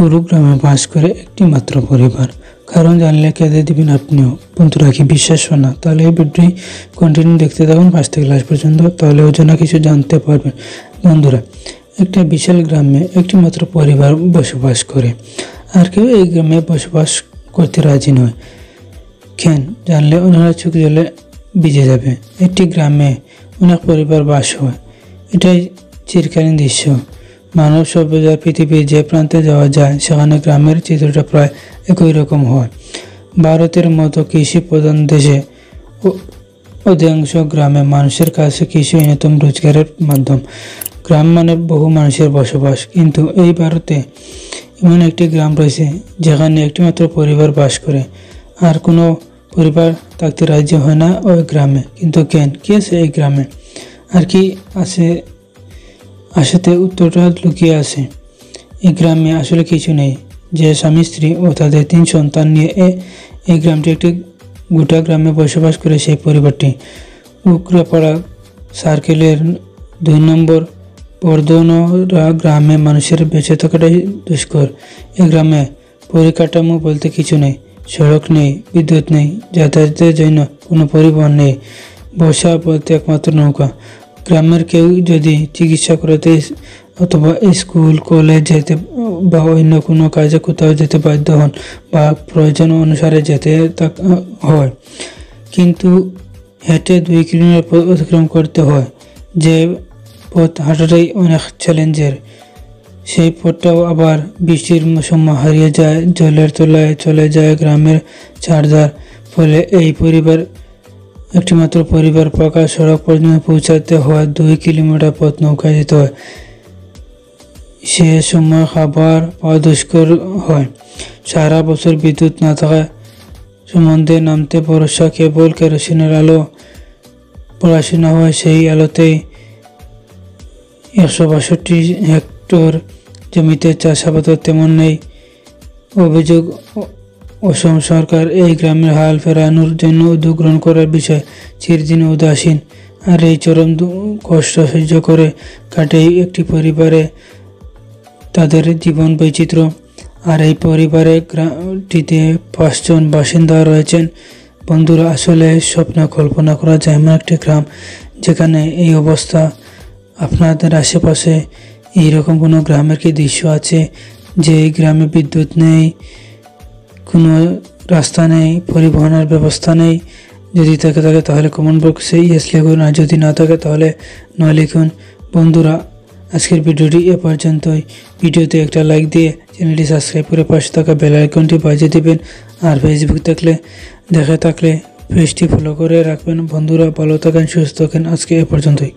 পুরো গ্রামে বাস করে একটি মাত্র পরিবার। কারণ জানলে কেঁদে দিবেন আপনিও। বন্ধুরা, কি বিশ্বাস না? তাহলে এই ভিডিওটি কন্টিনিউ দেখতে থাকুন 1st থেকে লাস্ট পর্যন্ত, তাহলে ওজনা কিছু জানতে পারবেন। বন্ধুরা, একটা বিশাল গ্রামে একটি মাত্র পরিবার বসবাস করে, আর কেউ এই গ্রামে বসবাস করতে রাজি নয়। কেন জানলে ওনারা চোখ জলে ভিজে যাবে। একটি গ্রামে অনেক পরিবার বাস হয়, এটাই চিরকালীন দৃশ্য। মানব সভ্যতার পৃথিবীর যে প্রান্তে যাওয়া যায় সেখানে গ্রামের চিত্রটা প্রায় একই রকম হয়। ভারতের মতো কৃষি প্রধান দেশে অধিকাংশ গ্রামে মানুষের কাছে কৃষি অন্যতম রোজগারের মাধ্যম। গ্রাম মানে বহু মানুষের বসবাস, কিন্তু এই ভারতে এমন একটি গ্রাম রয়েছে যেখানে একটিমাত্র পরিবার বাস করে, আর কোনো পরিবার থাকতে রাজি হয় না ওই গ্রামে। কিন্তু কেন, কি আছে এই গ্রামে, আর কি আছে আসাতে উত্তরটা লুকিয়ে আছে। এই গ্রামে আসলে কিছু নেই। যে স্বামী স্ত্রী ও তাদের 3 সন্তান নিয়ে এই গ্রামটি একটি গোটা গ্রামে বসবাস করে সেই পরিবারটি উকরাপাড়া সার্কেলের 2 নম্বর বর্ধনরা গ্রামে মানুষের বেঁচে থাকাটাই দুষ্কর। এই গ্রামে পরিকাঠামো বলতে কিছু নেই। সড়ক নেই, বিদ্যুৎ নেই, যাতায়াতের জন্য কোনো পরিবহন নেই। বর্ষা বলতে একমাত্র নৌকা। গ্রামের কেউ যদি চিকিৎসা করাতে অথবা স্কুল কলেজ যেতে বা অন্য কোনো কাজে কোথাও যেতে বাধ্য হন বা প্রয়োজন অনুসারে যেতে হয়, কিন্তু হেঁটে 2 কিলোমিটার পথ অতিক্রম করতে হয়। যে পথ হাঁটাটাই অনেক চ্যালেঞ্জের। সেই পথটাও আবার বৃষ্টির সময় হারিয়ে যায়, জলের তলায় চলে যায় গ্রামের চারধার। ফলে এই একটিমাত্র পরিবার পাকা সড়ক পর্যন্ত পৌঁছাতে হয় 2 কিলোমিটার পথ নৌকায় যেতে হয়। সে সময় খাবার পাওয়া দুষ্কর হয়। সারা বছর বিদ্যুৎ না থাকা সম্বন্ধে নামতে ভরসা কেবল কেরোসিনের আলো। পড়াশোনা হয় সেই আলোতেই। 162 হেক্টর জমিতে চাষাবাদ তেমন নেই। অভিযোগ অসম সরকার এই গ্রামের হাল ফেরানোর জন্য উদ্যোগ গ্রহণ করার বিষয় চিরদিন উদাসীন। আর এই চরম কষ্ট সহ্য করে কাটে একটি পরিবারে তাদের জীবন বৈচিত্র্য। আর এই পরিবারে গ্রামটিতে 5 জন বাসিন্দা রয়েছেন। বন্ধুরা, আসলে স্বপ্ন কল্পনা করা যায় এমন একটি গ্রাম যেখানে এই অবস্থা। আপনাদের আশেপাশে এইরকম কোনো গ্রামের কি দৃশ্য আছে যে এই গ্রামে বিদ্যুৎ নেই, কোনো রাস্তা নেই, পরিবহনের ব্যবস্থা নেই? যদি থাকে তাহলে কমেন্ট বক্সে ইয়েস লিখুন, আর যদি না থাকে তাহলে না লিখুন। বন্ধুরা, আজকের ভিডিওটি এ পর্যন্তই। ভিডিওতে একটা লাইক দিয়ে চ্যানেলটি সাবস্ক্রাইব করে পাশে থাকা বেল আইকনটি বাজিয়ে দেবেন। আর ফেসবুক দেখে থাকলে পেজটি ফলো করে রাখবেন। বন্ধুরা, ভালো থাকেন, সুস্থ থাকেন। আজকে এ পর্যন্তই।